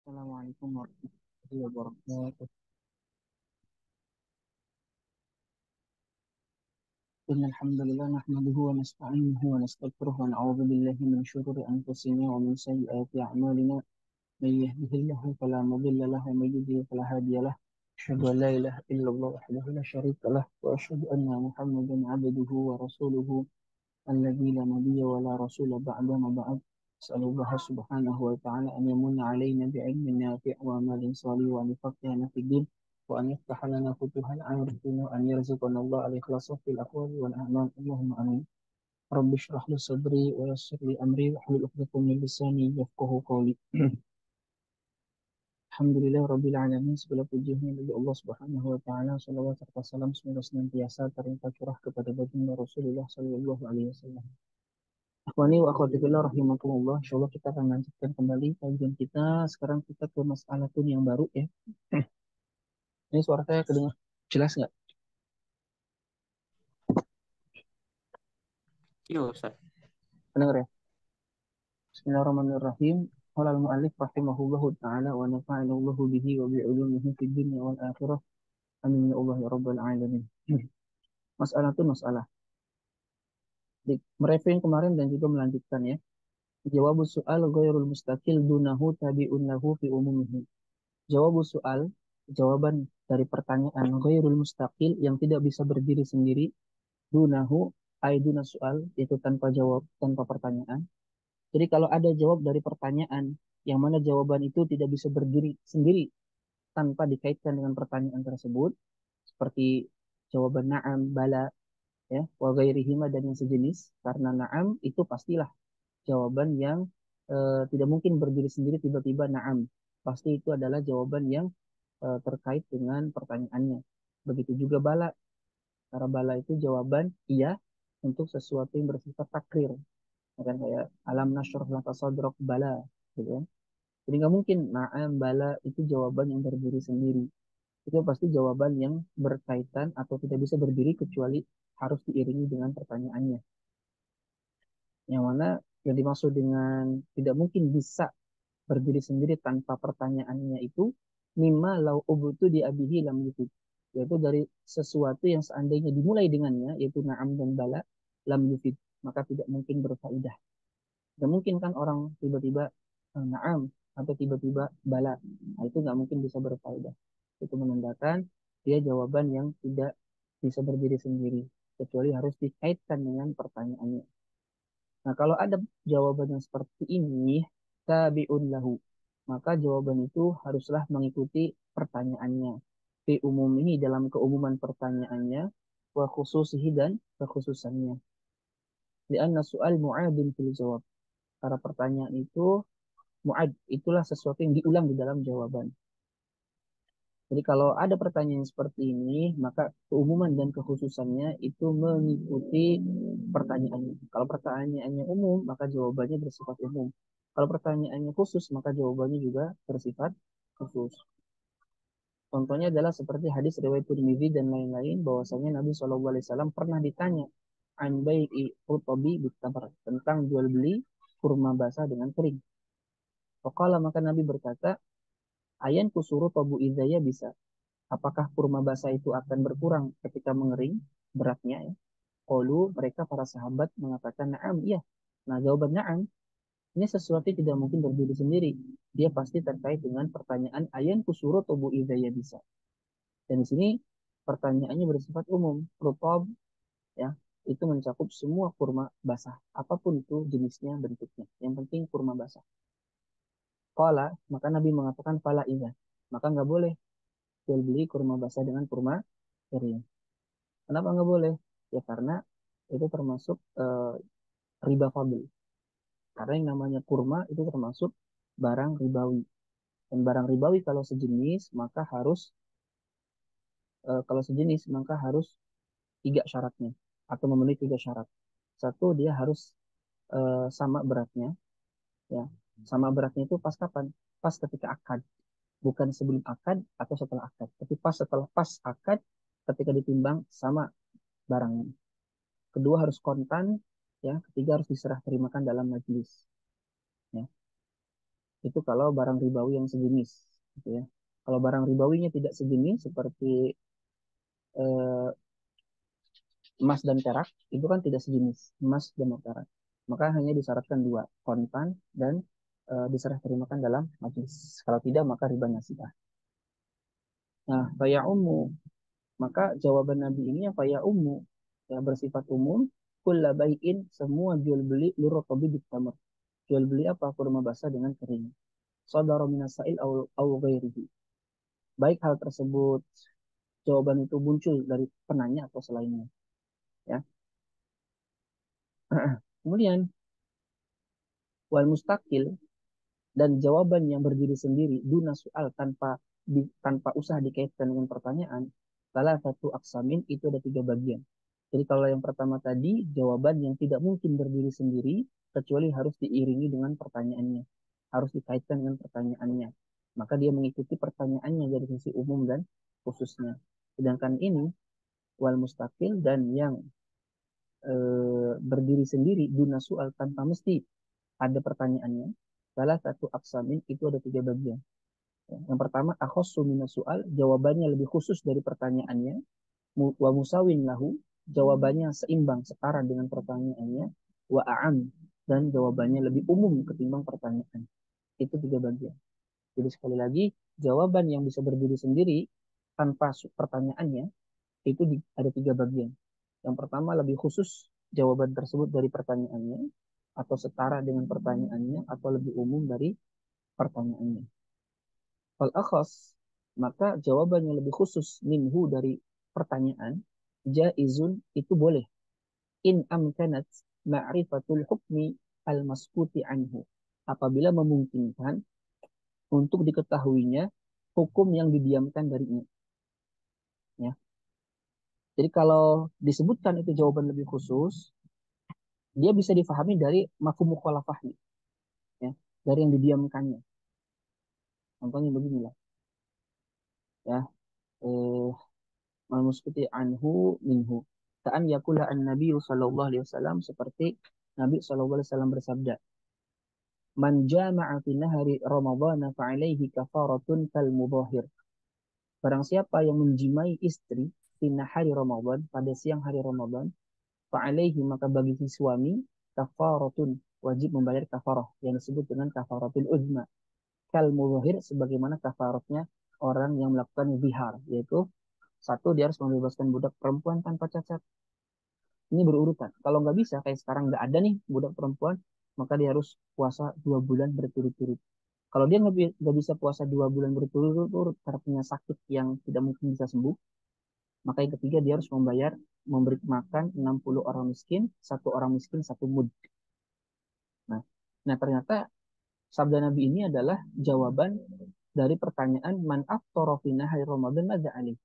Assalamualaikum warahmatullahi wabarakatuh. Innal hamdalillah nahmaduhu wa nasta'inuhu wa nastaghfiruh wa na'udzu billahi min shururi anfusina wa min sayyiati a'malina. May yahdihillahu fala mudilla lahu wa may yudlil fala hadiya lahu. Asyhadu an la ilaha illallah wahdahu la syarika lahu wa asyhadu anna Muhammadan 'abduhu wa rasuluhu الذي لا نبي ولا رسول بعد ما بعد. أسأل الله سبحانه وتعالى أن يمن علينا بعلم نافع وعمل صالح وأن يفقهنا في الدين وأن يفتح لنا فتوح العارفين وأن يرزقنا الله الإخلاص في الأقوال والأعمال اللهم آمين. رب اشرح لي صدري ويسر لي أمري واحلل عقدة من لساني يفقه قولي. Alhamdulillah Rabbil Alamin, segala puji hanya bagi Allah Subhanahu wa Ta'ala. Salawat serta salam semoga senantiasa terlimpah curah kepada baginda Rasulullah Sallallahu Alaihi Wasallam. Akhwani wa akhwati fillah rahimakumullah. Insyaallah kita akan lanjutkan kembali kajian kita. Sekarang kita ke masalah tun yang baru ya. Ini suara saya kedengar jelas nggak? Iya, Ustaz. Kedengar ya? Bismillahirrahmanirrahim. Qala al-mu'allif rahimahullahu ta'ala wa nafa'ana Allahu bihi wa bi'ulumihi fid dunya wal akhirah. Amin ya Allah ya rabbal alamin. Masalah tun masalah. Mereview yang kemarin dan juga melanjutkan ya. Jawabus soal ghairul mustaqil dunahu tabi'un lahu fi umumihi. Jawabus soal, jawaban dari pertanyaan ghairul mustaqil yang tidak bisa berdiri sendiri, dunahu ay duna soal, itu tanpa jawab, tanpa pertanyaan. Jadi kalau ada jawab dari pertanyaan yang mana jawaban itu tidak bisa berdiri sendiri tanpa dikaitkan dengan pertanyaan tersebut, seperti jawaban na'am, bala, ya, wa ghairihima dan yang sejenis, karena na'am itu pastilah jawaban yang tidak mungkin berdiri sendiri tiba-tiba na'am. Pasti itu adalah jawaban yang terkait dengan pertanyaannya. Begitu juga bala. Karena bala itu jawaban iya untuk sesuatu yang bersifat takrir. Kan kayak alam nasyrah laka sadrak bala. Gitu kan. Jadi nggak mungkin na'am bala itu jawaban yang berdiri sendiri. Itu pasti jawaban yang berkaitan atau tidak bisa berdiri kecuali harus diiringi dengan pertanyaannya. Yang mana yang dimaksud dengan tidak mungkin bisa berdiri sendiri tanpa pertanyaannya itu mimma lau ubutu di abihi lam yufid, yaitu dari sesuatu yang seandainya dimulai dengannya yaitu na'am dan bala lam yufid, maka tidak mungkin berfaedah. Tidak mungkin kan orang tiba-tiba na'am atau tiba-tiba bala, nah, itu nggak mungkin bisa berfaedah. Itu menandakan dia jawaban yang tidak bisa berdiri sendiri kecuali harus dikaitkan dengan pertanyaannya. Nah, kalau ada jawaban yang seperti ini, tabi'un lahu, maka jawaban itu haruslah mengikuti pertanyaannya. Fi umumihi dalam keumuman pertanyaannya, wa khususihi dan kekhususannya. Lianna soal mu'adun fil jawab. Karena pertanyaan itu mu'ad, itulah sesuatu yang diulang di dalam jawaban. Jadi kalau ada pertanyaan seperti ini, maka keumuman dan kekhususannya itu mengikuti pertanyaannya. Kalau pertanyaannya umum, maka jawabannya bersifat umum. Kalau pertanyaannya khusus, maka jawabannya juga bersifat khusus. Contohnya adalah seperti hadis riwayat Tirmidzi dan lain-lain, bahwasanya Nabi SAW pernah ditanya an bai'i rutabi bitamar, tentang jual beli kurma basah dengan kering. Faqala, maka Nabi berkata, ayan kusuru tabu idaya bisa. Apakah kurma basah itu akan berkurang ketika mengering beratnya ya? Qalu, mereka para sahabat mengatakan na'am, iya. Nah, jawaban na'am ini sesuatu yang tidak mungkin berdiri sendiri. Dia pasti terkait dengan pertanyaan ayan kusuru tubuh idaya bisa. Dan di sini pertanyaannya bersifat umum. Rutab ya, itu mencakup semua kurma basah, apapun itu jenisnya, bentuknya. Yang penting kurma basah. Qala, maka Nabi mengatakan fala idza. Maka nggak boleh jual beli kurma basah dengan kurma kering. Kenapa nggak boleh? Ya karena itu termasuk riba fadl. Karena yang namanya kurma itu termasuk barang ribawi. Dan barang ribawi kalau sejenis maka harus tiga syaratnya atau memenuhi tiga syarat. Satu, dia harus sama beratnya, ya. Sama beratnya itu pas kapan? Pas ketika akad, bukan sebelum akad atau setelah akad, tapi pas setelah pas akad ketika ditimbang sama barangnya. Kedua harus kontan, ya. Ketiga harus diserah terimakan dalam majelis, ya. Itu kalau barang ribawi yang sejenis, gitu ya. Kalau barang ribawinya tidak sejenis seperti eh, emas dan perak, itu kan tidak sejenis emas dan perak. Maka hanya disyaratkan dua, kontan dan diserah terimakan dalam majlis. Kalau tidak maka riba nasiah. Nah, faya ummu, maka jawaban Nabi ini yang faya ummu, ya bersifat umum, kulla bai'in, semua jual beli lirotobi ditamar. Jual beli apa? Kurma basah dengan kering. Sadara minas sa'il au ghairihi. Baik hal tersebut jawaban itu muncul dari penanya atau selainnya, ya. Kemudian wal mustaqil, dan jawaban yang berdiri sendiri duna soal tanpa usah dikaitkan dengan pertanyaan, salah satu aksamin itu ada tiga bagian. Jadi kalau yang pertama tadi jawaban yang tidak mungkin berdiri sendiri kecuali harus diiringi dengan pertanyaannya, harus dikaitkan dengan pertanyaannya, maka dia mengikuti pertanyaannya dari sisi umum dan khususnya. Sedangkan ini wal mustaqil, dan yang berdiri sendiri duna soal tanpa mesti ada pertanyaannya, salah satu aksamin itu ada tiga bagian. Yang pertama, akhossu minas soal, jawabannya lebih khusus dari pertanyaannya. Wa musawin lahu, jawabannya seimbang, setara dengan pertanyaannya. Wa a'am, dan jawabannya lebih umum ketimbang pertanyaan. Itu tiga bagian. Jadi sekali lagi, jawaban yang bisa berdiri sendiri tanpa pertanyaannya, itu ada tiga bagian. Yang pertama, lebih khusus jawaban tersebut dari pertanyaannya, atau setara dengan pertanyaannya, atau lebih umum dari pertanyaannya. Fal akhas, maka jawaban yang lebih khusus minhu dari pertanyaan, jaizun, itu boleh. In amkanat ma'rifatul hukmi al-maskuti anhu. Apabila memungkinkan untuk diketahuinya hukum yang didiamkan darinya. Ya. Jadi kalau disebutkan itu jawaban lebih khusus, dia bisa difahami dari mafhum mukhalafahnya, ya, dari yang didiamkannya. Contohnya beginilah, ya, eh, muskuti anhu minhu. Ta'an yakula an-nabi sallallahu alaihi wasallam, seperti Nabi sallallahu alaihi wasallam bersabda, "Man jama'a fi nahari Ramadhan fa alaihi kafaratun kal mudhahir." Barang siapa yang menjimai istri fi nahari Ramadhan, pada siang hari Ramadhan, fa alaihi, maka bagi si suami kafaratun, wajib membayar kafarah yang disebut dengan kafaratul uzma. Kal mudhahir, sebagaimana kafaratnya orang yang melakukan zihar, yaitu satu, dia harus membebaskan budak perempuan tanpa cacat. Ini berurutan. Kalau nggak bisa, kayak sekarang nggak ada nih budak perempuan, maka dia harus puasa 2 bulan berturut-turut. Kalau dia nggak bisa puasa 2 bulan berturut-turut karena punya sakit yang tidak mungkin bisa sembuh, maka yang ketiga dia harus memberi makan 60 orang miskin, satu orang miskin satu mud. Nah, nah ternyata sabda Nabi ini adalah jawaban dari pertanyaan man aftara fi nahari Ramadan madza alih.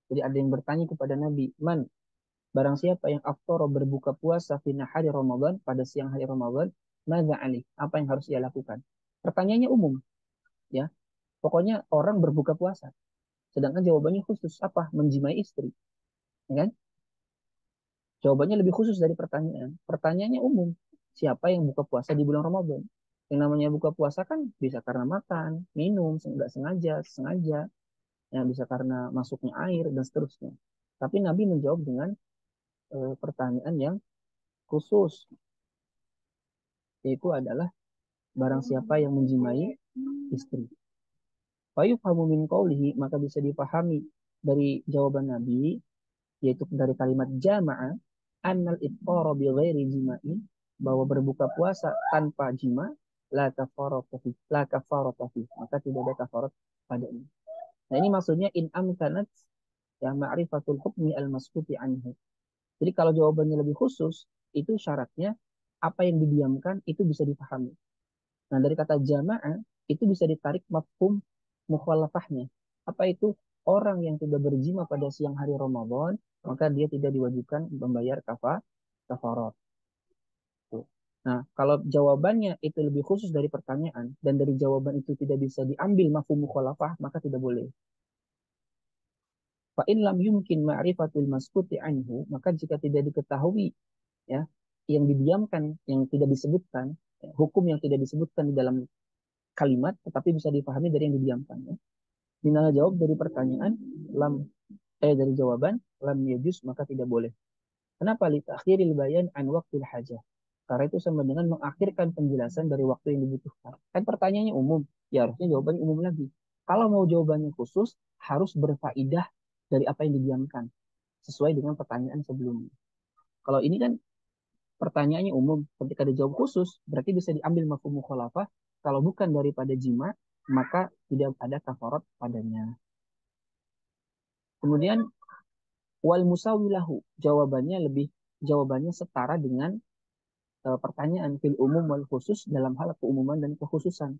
Jadi ada yang bertanya kepada Nabi, man, barang siapa yang aftara, berbuka puasa fi nahari Ramadan, pada siang hari Ramadan, madza alih, apa yang harus ia lakukan? Pertanyaannya umum, ya. Pokoknya orang berbuka puasa. Sedangkan jawabannya khusus, apa? Menjimai istri, ya kan? Jawabannya lebih khusus dari pertanyaan. Pertanyaannya umum. Siapa yang buka puasa di bulan Ramadan? Yang namanya buka puasa kan bisa karena makan, minum, nggak sengaja, sengaja. Ya, bisa karena masuknya air, dan seterusnya. Tapi Nabi menjawab dengan pertanyaan yang khusus. Yaitu adalah barang siapa yang menjimai istri. Fayufhamu min qawlihi, maka bisa dipahami dari jawaban Nabi, yaitu dari kalimat jama'a, annal iftara bi ghairi jima'i, bahwa berbuka puasa tanpa jima, la kafarata fi, maka tidak ada kafarat padanya. Nah, ini maksudnya in amkanat, ya, ma'rifatul hukmi al-maskuti anhu. Jadi kalau jawabannya lebih khusus, itu syaratnya apa yang didiamkan itu bisa dipahami. Nah, dari kata jamaah itu bisa ditarik mafhum mukhalafahnya. Apa itu? Orang yang tidak berjima pada siang hari Ramadan, maka dia tidak diwajibkan membayar kafarat. Nah, kalau jawabannya itu lebih khusus dari pertanyaan, dan dari jawaban itu tidak bisa diambil mafhum mukhalafah, maka tidak boleh. Fa in lam yumkin ma'rifatul maskuti anhu, maka jika tidak diketahui, ya, yang didiamkan, yang tidak disebutkan, ya, hukum yang tidak disebutkan di dalam kalimat tetapi bisa dipahami dari yang didiamkan ya. Binalah jawab dari pertanyaan lam dari jawaban lam yajuz maka tidak boleh. Kenapa li ta'khiril bayan an waqtil hajah? Karena itu sama dengan mengakhirkan penjelasan dari waktu yang dibutuhkan. Kan pertanyaannya umum, ya harusnya jawabannya umum lagi. Kalau mau jawabannya khusus, harus berfaedah dari apa yang didiamkan, sesuai dengan pertanyaan sebelumnya. Kalau ini kan pertanyaannya umum, ketika dijawab khusus, berarti bisa diambil mafhum mukhalafah. Kalau bukan daripada jima, maka tidak ada kafarat padanya. Kemudian wal musawilahu, jawabannya setara dengan pertanyaan fil umum wal khusus dalam hal keumuman dan kekhususan.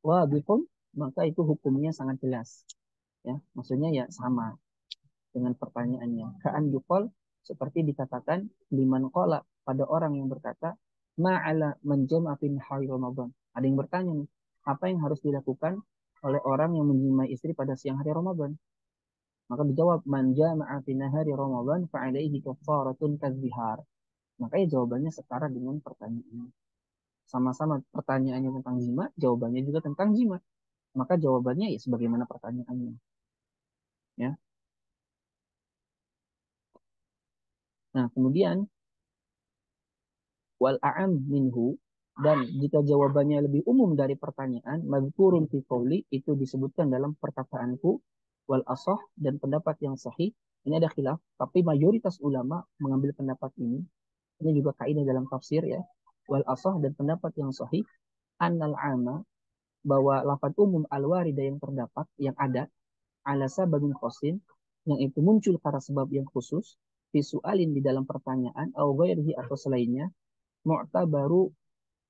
Wah, bikum, maka itu hukumnya sangat jelas. Ya, maksudnya ya sama dengan pertanyaannya. Ka'an yuqal, seperti dikatakan liman qala, pada orang yang berkata ma'ala man jama'a fi nahari Ramadan. Ada yang bertanya nih, apa yang harus dilakukan oleh orang yang menjumpai istri pada siang hari Ramadan? Maka dijawab man jama'a fi nahari Ramadan fa alaihi kafaratun kadzihar. Makanya jawabannya setara dengan pertanyaan. Sama-sama pertanyaannya tentang jima, jawabannya juga tentang jima. Maka jawabannya ya sebagaimana pertanyaannya. Ya. Nah, kemudian wal a'am minhu, dan jika jawabannya lebih umum dari pertanyaan, madhkurun fi qawli, itu disebutkan dalam perkataanku, wal asah, dan pendapat yang sahih. Ini ada khilaf, tapi mayoritas ulama mengambil pendapat ini. Ini juga kaidah dalam tafsir ya. Wal asah, dan pendapat yang sahih, annal ama, bahwa lafaz umum al-warida yang terdapat, yang ada, ala sababin khosin, yang itu muncul karena sebab yang khusus, visualin di dalam pertanyaan, au ghairihi, atau selainnya, mu'tabaru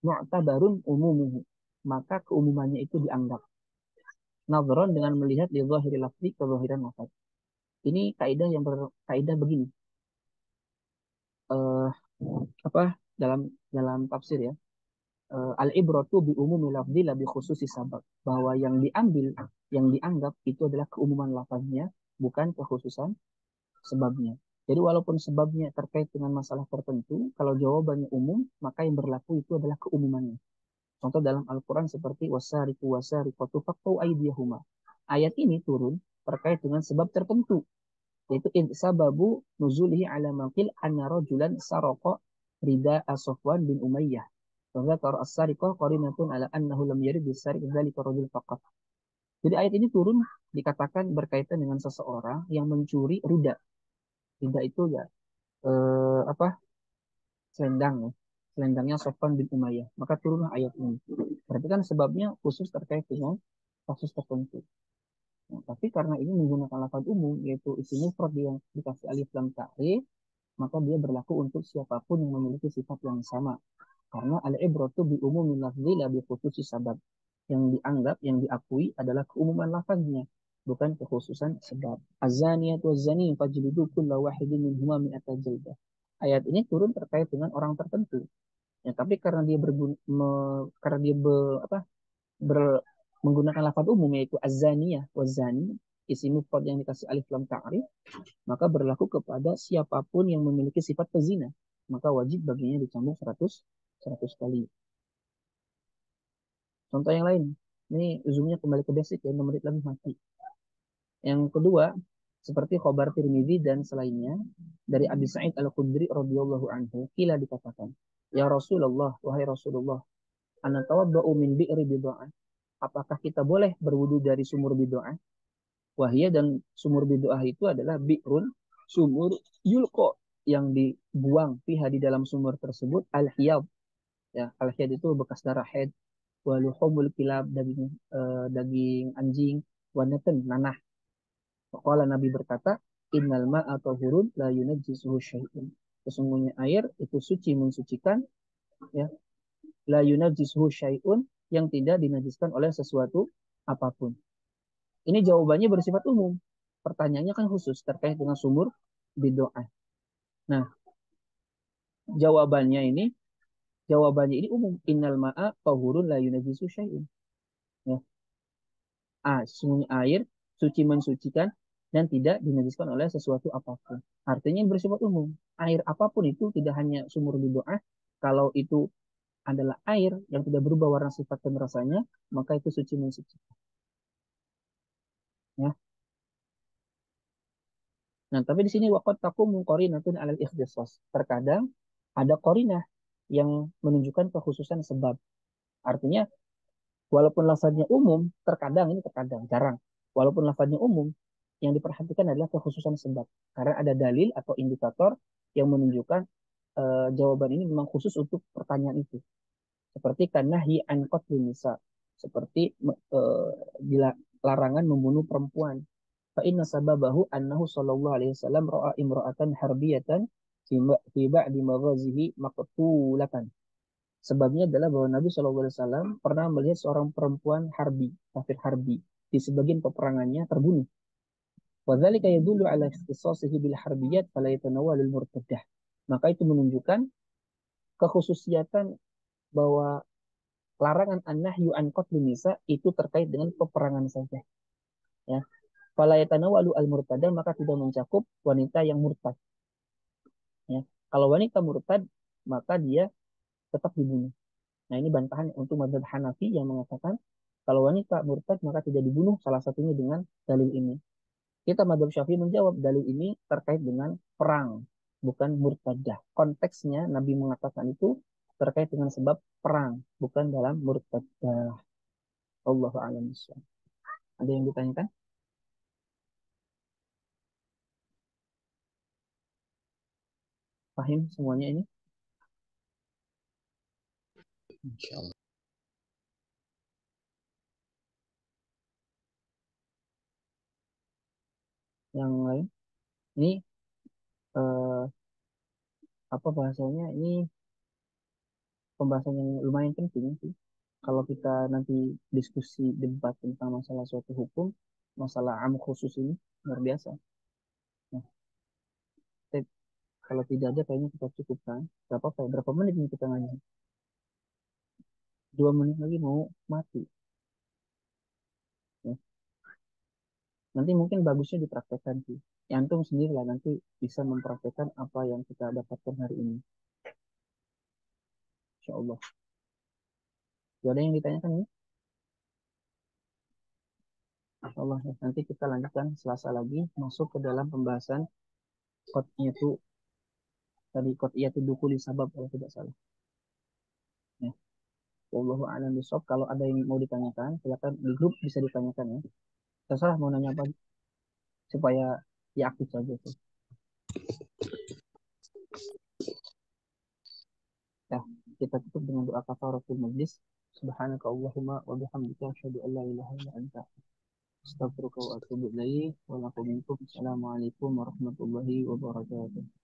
mu'tabarun umumuhu, maka keumumannya itu dianggap. Nadhron, dengan melihat li zahiri lafzi, kezahiran lafaz. Ini kaidah begini. Eh apa dalam dalam tafsir ya. Al ibratu bi umumi lafzi la bi khususi sabab. Bahwa yang dianggap itu adalah keumuman lafaznya, bukan kekhususan sebabnya. Jadi walaupun sebabnya terkait dengan masalah tertentu, kalau jawabannya umum, maka yang berlaku itu adalah keumumannya. Contoh dalam Al-Quran seperti wasariku wasariqatu faqtu aydiyahuma. Ayat ini turun terkait dengan sebab tertentu, yaitu sababu nuzulihi ala maqil anna rajulan saraqa rida Safwan bin Umayyah. Fadzakar as-sariqah qarinatun ala annahu lam yarid bisariq dzalika rajul faqat. Jadi ayat ini turun dikatakan berkaitan dengan seseorang yang mencuri rida. Rida itu ya apa? Selendang ya. Selendangnya Sofwan bin Umayyah. Maka turunlah ayat ini. Berarti kan sebabnya khusus terkait dengan kasus tertentu. Nah, tapi karena ini menggunakan lafaz umum, yaitu isim mufrad yang dikasih alif lam ta'rif, maka dia berlaku untuk siapapun yang memiliki sifat yang sama. Karena al-ibratu bi umumil lafzi la bi khususi sabab. Yang dianggap, yang diakui adalah keumuman lafaznya, bukan kekhususan sebab. Az-zaniyatu waz-zani fajlidu kulla wahidin minhuma mi'ata jaldah. Ayat ini turun terkait dengan orang tertentu. Ya, tapi karena dia karena dia ber, menggunakan lafaz umum, yaitu az-zaniyah waz-zani, isi mufrad yang dikasih alif lam ta'rif, maka berlaku kepada siapapun yang memiliki sifat pezina, maka wajib baginya dicambuk 100 kali. Contoh yang lain, ini zoomnya kembali ke basic ya, 6 menit lagi mati. Yang kedua, seperti khobar Tirmidzi dan selainnya dari Abi Sa'id Al-Khudri radhiyallahu anhu, kila dikatakan, ya Rasulullah, wahai Rasulullah, ana tawadda'u min bi'ri bid'ah. Apakah kita boleh berwudu dari sumur bid'ah? Wahia, dan sumur bid'ah itu adalah bi'run, sumur yulqa, yang dibuang fiha, di dalam sumur tersebut, al-hiyad. Ya, al-hiyad itu bekas darah haid, waluhumul kilab, daging anjing, wanatan, nanah. Qala, Nabi berkata, innal ma'a tahurun la yunajjisuhu syai'un. Sesungguhnya air itu suci, mensucikan, ya, la yunajjisuhu syai'un, yang tidak dinajiskan oleh sesuatu apapun. Ini jawabannya bersifat umum. Pertanyaannya kan khusus terkait dengan sumur bid'ah. Nah, jawabannya ini umum. Innal ma'a tahurun la yunajjisu syai'un. Ya. Sungguhnya air suci, mensucikan, dan tidak dinajiskan oleh sesuatu apapun. Artinya bersifat umum. Air apapun itu, tidak hanya sumur bid'ah, kalau itu adalah air yang tidak berubah warna sifat dan rasanya, maka itu suci mensuci. Ya. Nah, tapi di sini waqad taqumu qarinatun 'alal ikhtisas. Terkadang ada qarinah yang menunjukkan kekhususan sebab. Artinya walaupun lafadznya umum, terkadang ini terkadang jarang. Walaupun lafadznya umum, yang diperhatikan adalah kekhususan sebab. Karena ada dalil atau indikator yang menunjukkan jawaban ini memang khusus untuk pertanyaan itu. Seperti kanahi an qatlin nisa, seperti larangan membunuh perempuan. Fa inna sababahu annahu sallallahu alaihi wasallam ra'a imra'atan harbiyatan fi ba'di maghazihi maqtulatan. Sebabnya adalah bahwa Nabi Shallallahu Alaihi Wasallam pernah melihat seorang perempuan harbi, kafir harbi, di sebagian peperangannya terbunuh. Wadzalika yadullu ala ikhtisasihi bil harbiyat fala yatanawalul murtadah. Maka itu menunjukkan kekhususiatan bahwa larangan an-nahyu an qatlin nisa itu terkait dengan peperangan saja. Ya. Fala yatanawalu al murtadah maka tidak mencakup wanita yang murtad. Ya. Kalau wanita murtad maka dia tetap dibunuh. Nah, ini bantahan untuk mazhab Hanafi yang mengatakan kalau wanita murtad maka tidak dibunuh, salah satunya dengan dalil ini. Kita mazhab Syafi'i menjawab dalil ini terkait dengan perang, bukan murtadah. Konteksnya Nabi mengatakan itu terkait dengan sebab perang, bukan dalam murtadah. Allahu a'lam bishawab. Ada yang ditanyakan? Paham semuanya ini? Insyaallah. Yang lain? Ini eh, apa bahasanya? Ini pembahasan yang lumayan penting sih. Kalau kita nanti diskusi debat tentang masalah suatu hukum, masalah am khusus ini luar biasa. Nah, kalau tidak ada kayaknya kita cukupkan. Gak apa-apa ya, berapa menit ini kita ngaji? 2 menit lagi mau mati. Ya. Nanti mungkin bagusnya dipraktekkan sih. Ya, antum sendiri lah nanti bisa mempraktekkan apa yang kita dapatkan hari ini. Insya Allah. Gak ada yang ditanyakan ini? Insya Allah. Ya. Nanti kita lanjutkan Selasa lagi masuk ke dalam pembahasan kodnya itu tadi kod itu dukuli sabab kalau tidak salah. Ya. Wallahu a'lam bishawab. Kalau ada yang mau ditanyakan, silakan di grup bisa ditanyakan ya. Terserah mau nanya apa supaya ya aktif saja tuh. Ya, kita tutup dengan doa kafaratul majlis. Subhanaka Allahumma wa bihamdika asyhadu an la ilaha illa anta astaghfiruka wa atubu ilaik. Wa lakum minkum. Assalamualaikum warahmatullahi wabarakatuh.